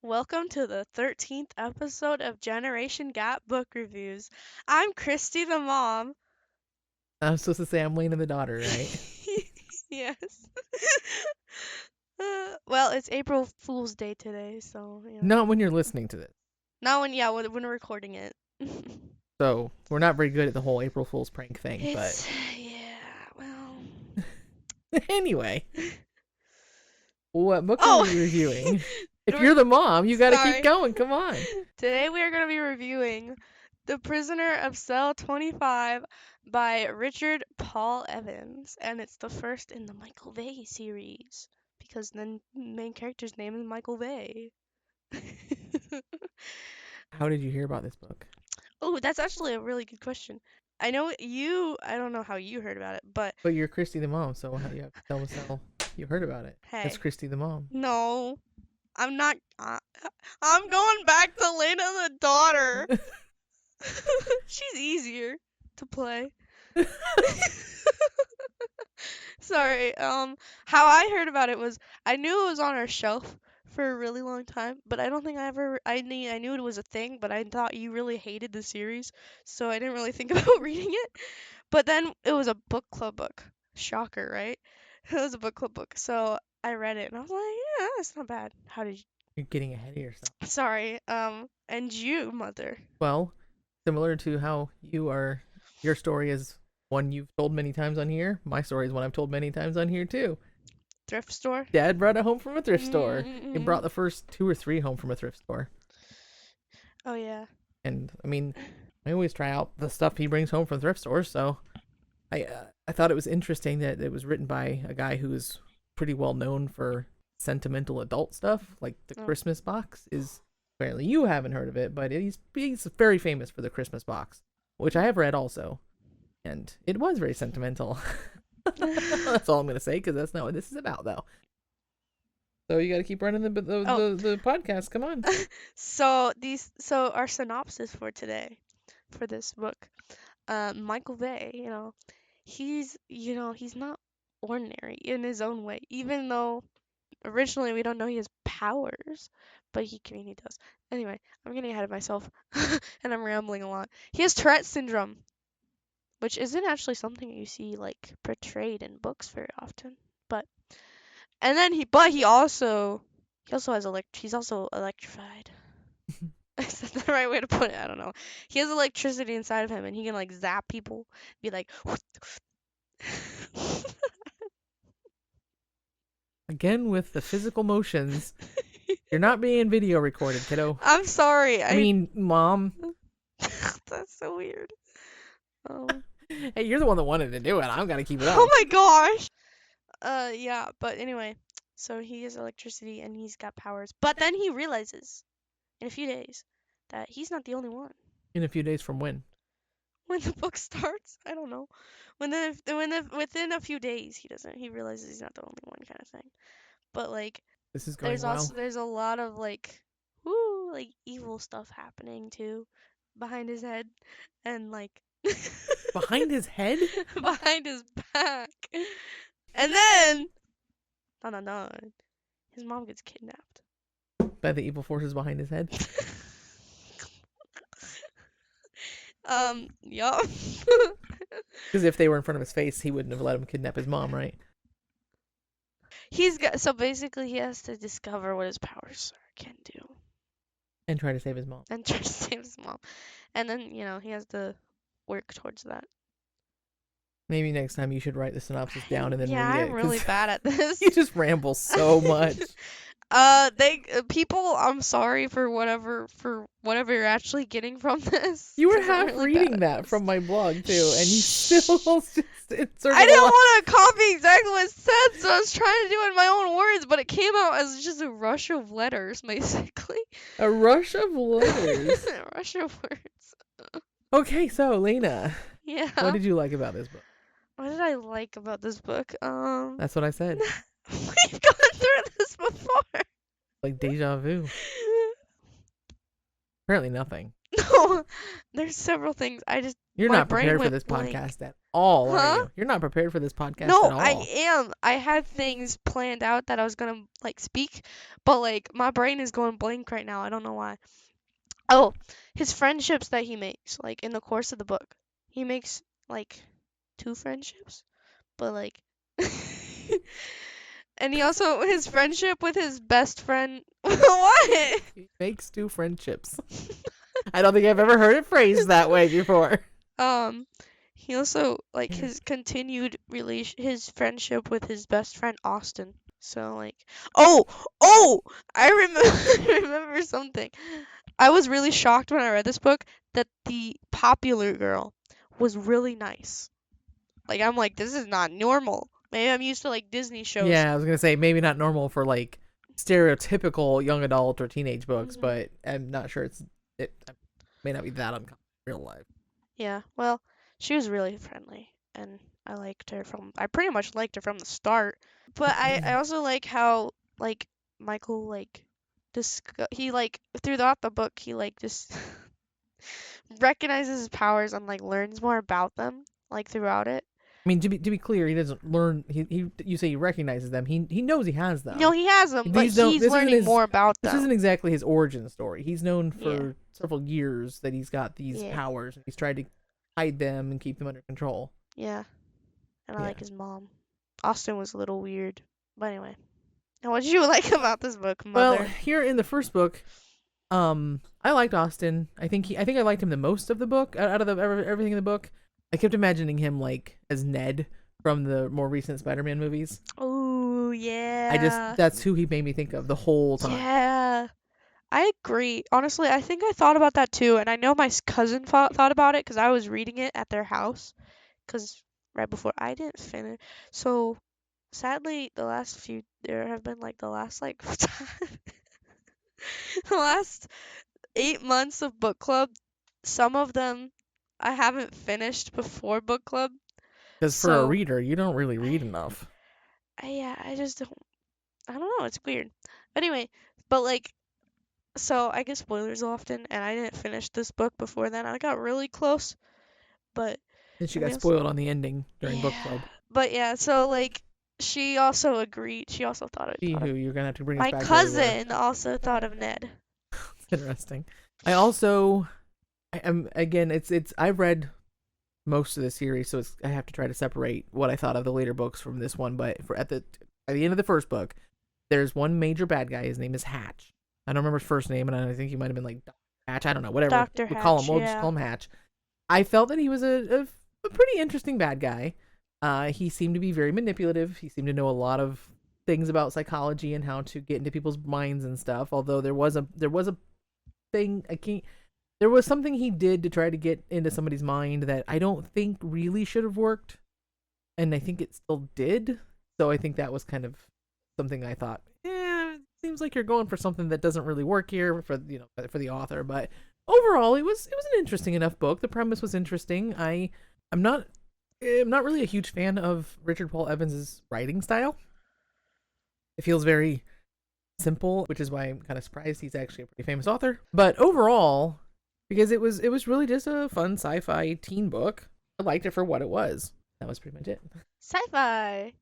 Welcome to the 13th episode of Generation Gap Book Reviews. I'm Christy the mom. I'm supposed to say I'm Lena the daughter, right? Yes. Well, it's April Fool's Day today, so, Not when you're listening to this. Not when we're recording it. So we're not very good at the whole April Fool's prank thing, It's, yeah, well. but anyway, what book are Oh! we reviewing? If you're the mom, you gotta Sorry. keep going. Come on. Today we are going to be reviewing The Prisoner of Cell 25 by Richard Paul Evans, and it's the first in the Michael Vey series because the main character's name is Michael Vey. How did you hear about this book? Oh, that's actually a really good question. I don't know how you heard about it, but But you're Christy the mom, so you have to tell us how you heard about it. hey, That's Christy the mom. no, I'm not. I'm going back to Lena the daughter. She's easier to play. Sorry. How I heard about it was I knew it was on our shelf for a really long time, but I don't think I knew it was a thing, but I thought you really hated the series, so I didn't really think about reading it. But then it was a book club book. Shocker, right? It was a book club book. So I read it and I was like, yeah, that's not bad. How did you You're getting ahead of yourself. Sorry. And you, mother. Well, similar to how your story is one you've told many times on here. My story is one I've told many times on here too. Thrift store? Dad brought it home from a thrift store. He Mm-mm. brought the first 2 or 3 home from a thrift store. Oh yeah. And I mean, I always try out the stuff he brings home from thrift stores. So I thought it was interesting that it was written by a guy who is pretty well known for sentimental adult stuff, like the Oh. Christmas box is. Apparently, you haven't heard of it, but he's very famous for the Christmas box, which I have read also, and it was very sentimental. That's all I'm gonna say because that's not what this is about, though. So you got to keep running the podcast. Come on. So our synopsis for today, for this book, Michael Vey, he's not ordinary in his own way, even though originally we don't know he has powers, but he does. Anyway, I'm getting ahead of myself, and I'm rambling a lot. He has Tourette syndrome, which isn't actually something you see like portrayed in books very often, but and then he's also electrified. Is that the right way to put it? I don't know. He has electricity inside of him, and he can like zap people, be like. Again with the physical motions. You're not being video recorded, kiddo. I'm sorry. I mean, mom. That's so weird. Hey, you're the one that wanted to do it. I'm gonna keep it up. Oh my gosh. Yeah, but anyway, so he has electricity and he's got powers. But then he realizes in a few days that he's not the only one. In a few days from when? When the book starts, I don't know. Within a few days he realizes he's not the only one kind of thing. But like This is going well. there's a lot of like evil stuff happening too behind his head and like Behind his head? behind his back. And then no, his mom gets kidnapped. By the evil forces behind his head? Yup. Because if they were in front of his face, he wouldn't have let him kidnap his mom, right? So basically he has to discover what his powers can do. And try to save his mom. And try to save his mom. And then, he has to work towards that. Maybe next time you should write the synopsis down and then yeah, read it. I'm really bad at this. You just ramble so much. People, I'm sorry for whatever you're actually getting from this. You were 'cause I'm half really reading bad at that this. from my blog too, and you still just inserted I a didn't lot. want to copy exactly what it said, so I was trying to do it in my own words, but it came out as just a rush of letters, basically. A rush of letters. A rush of words. Okay, so Lena, Yeah. what did you like about this book? What did I like about this book? That's what I said. We've gone through this before. Like deja vu. Apparently nothing. No, there's several things. You're My not brain prepared for went this blank. podcast at all, are Huh? you? You're not prepared for this podcast at No, I all. am. I had things planned out that I was gonna like speak, but like my brain is going blank right now. I don't know why. Oh, his friendships that he makes, like in the course of the book. He makes like two friendships, but like and he also his friendship with his best friend. What? He makes two friendships. I don't think I've ever heard it phrased that way before. Um, he also like Yeah. his continued relation, his friendship with his best friend Austin. So like, oh, oh, I remember remember something. I was really shocked when I read this book that the popular girl was really nice. Like I'm like, this is not normal. Maybe I'm used to like Disney shows. Yeah, I was gonna say maybe not normal for like stereotypical young adult or teenage books, Mhm. but I'm not sure it may not be that uncommon in real life. Yeah. Well, she was really friendly, and I pretty much liked her from the start. But I also like how like Michael like he like throughout the book he like just recognizes his powers and like learns more about them like throughout it. I mean, to be clear, he doesn't learn. He you say he recognizes them. He knows he has No, them. he has them, but These don't. he's This isn't learning his. more about This them. isn't exactly his origin story. He's known Yeah. for several years that he's got these Yeah. powers, and he's tried to hide them and keep them under control. Yeah. And I Yeah. like his mom. Austin was a little weird. But anyway. And what did you like about this book, Well, Mother? here in the first book, I liked Austin. I think I liked him the most of the book out of everything in the book. I kept imagining him like as Ned from the more recent Spider-Man movies. Oh, I just yeah. that's who he made me think of the whole time. Yeah. I agree. Honestly, I think I thought about that too, and I know my cousin thought about it because I was reading it at their house. Because right before I didn't finish, so sadly, there have been like the last like the last 8 months of book club. Some of them I haven't finished before book club, Because for a so reader, you don't really I, read enough. yeah, I don't know. It's weird. Anyway, but like so I get spoilers often, and I didn't finish this book before then. I got really close, but And she and got they also, spoiled on the ending during book yeah, club. but yeah. So like, she also agreed. She also She thought of who you're gonna have to bring us my back to where we were. cousin also thought of Ned. It's interesting. I also, I am again. It's I've read most of the series, so I have to try to separate what I thought of the later books from this one. But at the end of the first book, there's one major bad guy. His name is Hatch. I don't remember his first name, and I think he might have been like Hatch. I don't know. Whatever. Dr. We'll call him. Hatch, We'll just yeah. call him Hatch. I felt that he was a pretty interesting bad guy. He seemed to be very manipulative. He seemed to know a lot of things about psychology and how to get into people's minds and stuff. Although there was a thing I can't. There was something he did to try to get into somebody's mind that I don't think really should have worked, and I think it still did. So I think that was kind of something I thought, it seems like you're going for something that doesn't really work here for for the author. But overall, it was an interesting enough book. The premise was interesting. I'm not really a huge fan of Richard Paul Evans's writing style. It feels very simple, which is why I'm kind of surprised he's actually a pretty famous author. But overall, because it was really just a fun sci-fi teen book, I liked it for what it was. That was pretty much it. Sci-fi.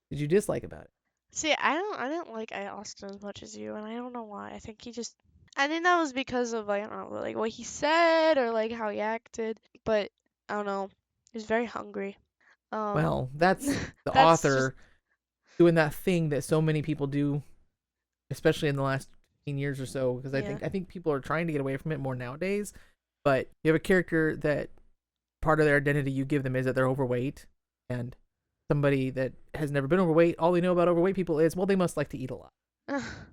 Did you dislike about it? See, I didn't like Austin as much as you, and I don't know why. I think that was because of like, I don't know, like what he said or like how he acted. But I don't know. He was very hungry. Um, Well, that's the that's just author doing that thing that so many people do, especially in the last 15 years or so. Because I yeah. think I think people are trying to get away from it more nowadays. But you have a character that part of their identity you give them is that they're overweight, and somebody that has never been overweight, all they know about overweight people is, well, they must like to eat a lot.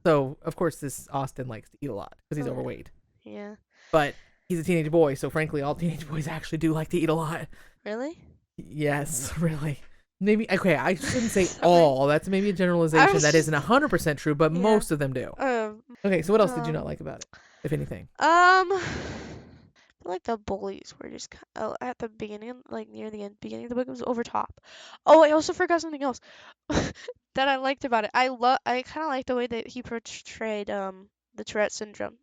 So of course this Austin likes to eat a lot because he's Uh, overweight. yeah. But he's a teenage boy, so frankly, all teenage boys actually do like to eat a lot. Really? Yes, really. Maybe okay. I shouldn't say I all. That's maybe a I generalization. was That just, isn't 100% true, but yeah. most of them do. Um, Okay, so what else did you not um, like about it, if anything? I feel like the bullies were just at the beginning, like near the beginning of the book, it was over top. Oh, I also forgot something else that I liked about it. I kind of like the way that he portrayed the Tourette syndrome,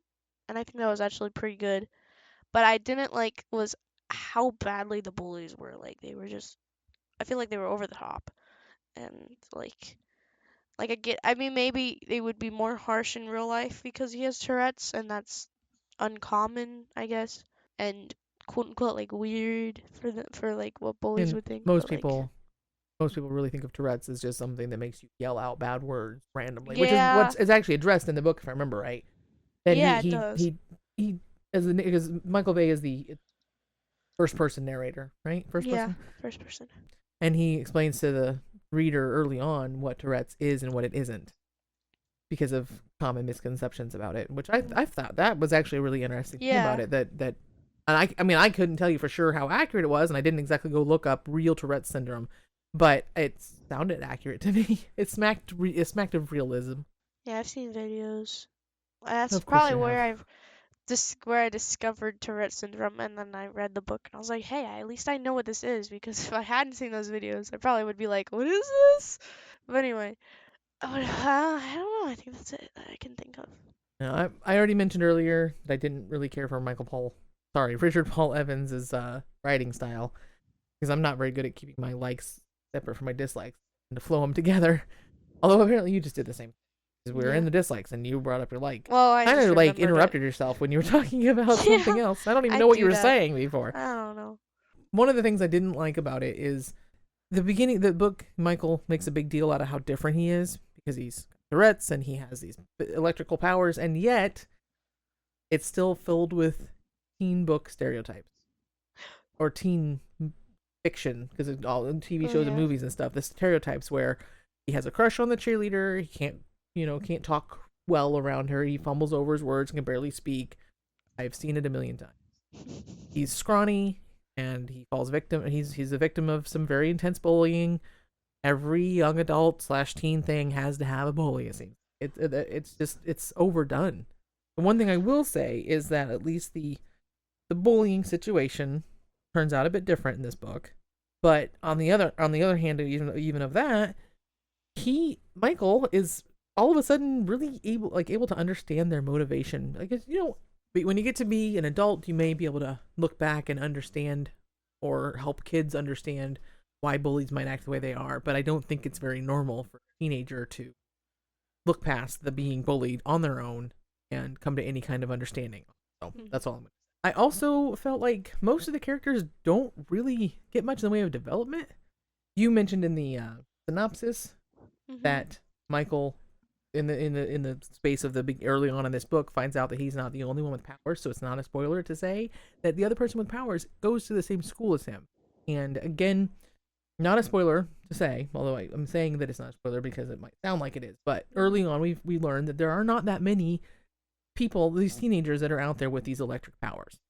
and I think that was actually pretty good. But I didn't like was how badly the bullies were. Like they were just, I feel like they were over the top, and like I get, I mean maybe they would be more harsh in real life because he has Tourette's, and that's uncommon, I guess, and quote unquote like weird for like what bullies And would think, most but like people most people really think of Tourette's as just something that makes you yell out bad words randomly, which is yeah, what's is actually addressed in the book if I remember right. That yeah, it does. he as the because Michael Vey is the first person narrator, right? First Yeah, person, first person. and he explains to the reader early on what Tourette's is and what it isn't because of common misconceptions about it, which I Hmm. thought that was actually a really interesting thing about Yeah, it. That and I mean I couldn't tell you for sure how accurate it was, and I didn't exactly go look up real Tourette's syndrome, but it sounded accurate to me. It smacked of realism. yeah, I've seen videos. That's Of course probably you where have. where I discovered Tourette syndrome, and then I read the book and I was like, hey, at least I know what this is, because if I hadn't seen those videos, I probably would be like, what is this? But anyway, I don't know. I think that's it that I can think of. Now, I already mentioned earlier that I didn't really care for Richard Paul Evans' writing style because I'm not very good at keeping my likes separate from my dislikes and to flow them together. Although apparently you just did the same because we were in Yeah. the dislikes and you brought up your like. Well, I Kind just of like remembered it. interrupted yourself when you were talking about Yeah, something else. I don't even I know what you do were that. saying before. I don't know. One of the things I didn't like about it is the beginning. The book Michael makes a big deal out of how different he is because he's Tourette's and he has these electrical powers, and yet it's still filled with teen book stereotypes or teen fiction because all in TV Oh shows and yeah. movies and stuff. The stereotypes where he has a crush on the cheerleader, he can't talk well around her, he fumbles over his words, can barely speak. I've seen it a million times. He's scrawny and he falls victim. He's a victim of some very intense bullying. Every young adult slash teen thing has to have a bully. It seems it's just it's overdone. The one thing I will say is that at least the bullying situation turns out a bit different in this book. But on the other hand, even of that, Michael is all of a sudden really able to understand their motivation. Like when you get to be an adult, you may be able to look back and understand or help kids understand why bullies might act the way they are. But I don't think it's very normal for a teenager to look past the being bullied on their own and come to any kind of understanding. So that's all I'm. I also felt like most of the characters don't really get much in the way of development. You mentioned in the synopsis Mhm. that Michael, in the space of the big early on in this book, finds out that he's not the only one with powers. So it's not a spoiler to say that the other person with powers goes to the same school as him. And again, not a spoiler to say, although I'm saying that it's not a spoiler because it might sound like it is. But early Mhm. on, we learned that there are not that many people, these teenagers that are out there with these electric powers.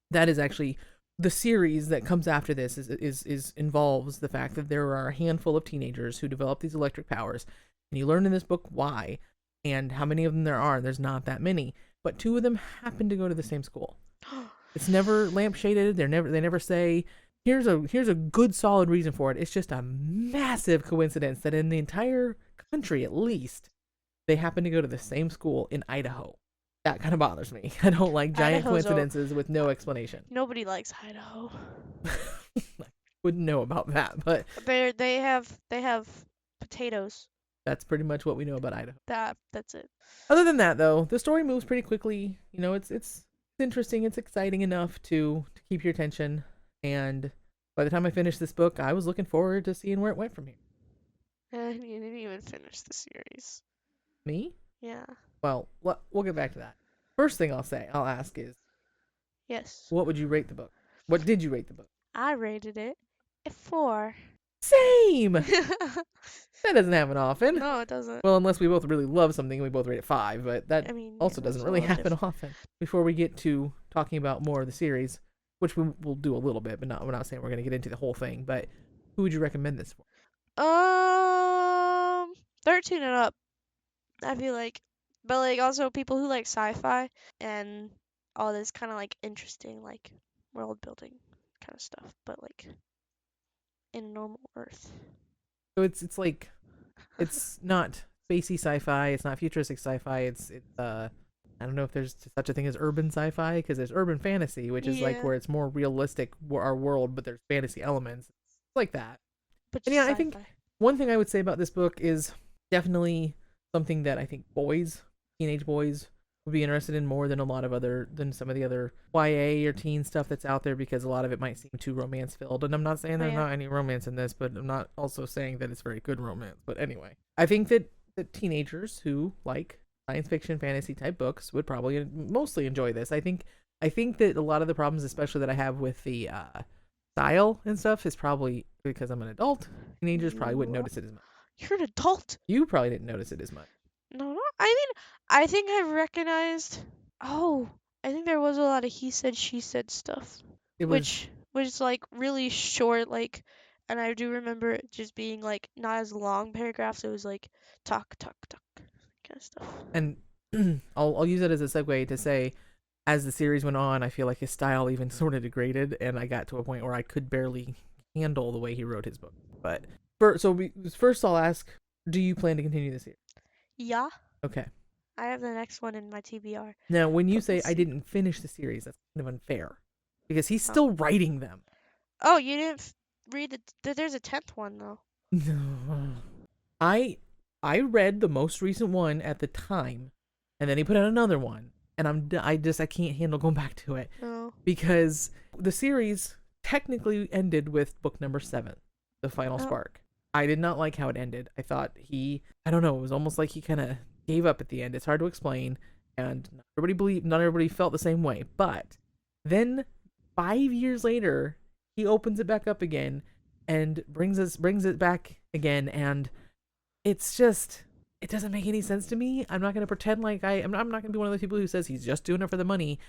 That is actually the series that comes after this is involves the fact that there are a handful of teenagers who develop these electric powers, and you learn in this book why and how many of them there are. There's not that many, but two of them happen to go to the same school. It's never lampshaded. They never say here's a good solid reason for it. It's just a massive coincidence that in the entire country at least they happen to go to the same school in Idaho. That kind of bothers me. I don't like giant Idaho's a coincidences with no explanation. Nobody likes Idaho. I wouldn't know about that, but They have potatoes. that's pretty much what we know about Idaho. That's it. Other than that, though, the story moves pretty quickly. It's interesting. It's exciting enough to keep your attention. And by the time I finished this book, I was looking forward to seeing where it went from here. And you didn't even finish the series. Me? Yeah. Well, we'll get back to that. First thing I'll ask is, Yes. what would you rate the book? What did you rate the book? I rated it a 4. Same. That doesn't happen often. No, it doesn't. Well, unless we both really love something and we both rate it 5, but that I mean, yeah, also doesn't that's a really little happen different. often. Before we get to talking about more of the series, which we will do a little bit, but we're not saying we're going to get into the whole thing, but who would you recommend this for? Um, 13 and up, I feel like. But like also people who like sci-fi and all this kind of like interesting like world building kind of stuff, but like in a normal Earth. So it's like it's not spacey sci-fi, it's not futuristic sci-fi, it's I don't know if there's such a thing as urban sci-fi, because there's urban fantasy, which is like Yeah, where it's more realistic our world, but there's fantasy elements like that. but And just yeah, I think sci-fi. one thing I would say about this book is definitely something that I think teenage boys, would be interested in more than some of the other YA or teen stuff that's out there, because a lot of it might seem too romance filled. And I'm not saying Oh there's yeah. not any romance in this, but I'm not also saying that it's very good romance. But anyway, I think that teenagers who like science fiction, fantasy type books would probably mostly enjoy this. I think that a lot of the problems, especially that I have with the style and stuff, is probably because I'm an adult. Teenagers probably wouldn't You, notice it as much. you're an adult. You probably didn't notice it as much. No, no. I mean, I think I recognized. Oh, I think there was a lot of he said, she said stuff, It was, which was like really short, like, and I do remember it just being like not as long paragraphs. It was like talk, talk, talk, kind of stuff. and I'll use it as a segue to say, as the series went on, I feel like his style even sort of degraded, and I got to a point where I could barely handle the way he wrote his book. But first, I'll ask: do you plan to continue this series? Yeah, Okay. I have the next one in my TBR, Now, when you but we'll say I see. didn't finish the series, that's kind of unfair, because he's Oh, still writing them. oh, you didn't read there's a 10th one though. No. I I read the most recent one at the time, and then he put out another one, and I can't handle going back to it, Oh, because the series technically ended with book number 7, The Final oh, Spark. I did not like how it ended. I thought I don't know, it was almost like he kind of gave up at the end. It's hard to explain, and not everybody felt the same way. But then 5 years later, he opens it back up again and brings it back again, and it's just, it doesn't make any sense to me. I'm not gonna pretend like I'm not gonna be one of those people who says he's just doing it for the money,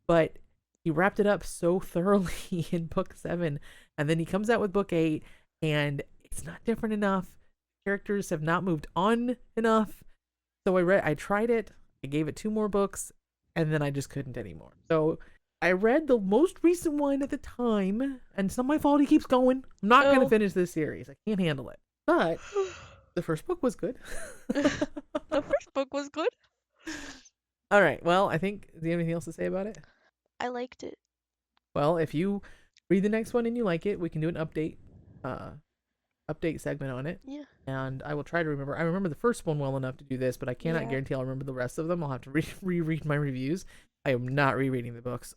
but he wrapped it up so thoroughly in book 7, and then he comes out with book 8, and it's not different enough. Characters have not moved on enough. So I tried it. I gave it 2 more books, and then I just couldn't anymore. So I read the most recent one at the time, and it's not my fault he keeps going. I'm not gonna oh. finish this series. I can't handle it. But the first book was good. The first book was good. All right. Well, I think, do you have anything else to say about it? I liked it. Well, if you read the next one and you like it, we can do an uh, update segment on it. Yeah. And I will try to remember. I remember the first one well enough to do this, but I cannot Yeah. guarantee I'll remember the rest of them. I'll have to reread my reviews. I am not rereading the books,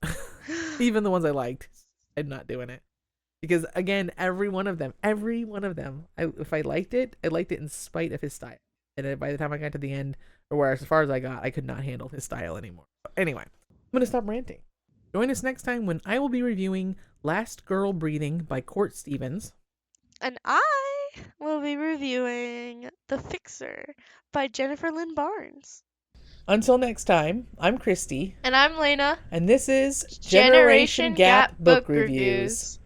even the ones I liked. I'm not doing it, because again, every one of them, if I liked it, I liked it in spite of his style. And by the time I got to the end, or where as far as I got, I could not handle his style anymore. Anyway, I'm gonna stop ranting. Join us next time when I will be reviewing Last Girl Breathing by Court Stevens. And I will be reviewing The Fixer by Jennifer Lynn Barnes. Until next time, I'm Christy, And I'm Lena. and this is Generation Generation Gap Gap Book Book Reviews. Reviews.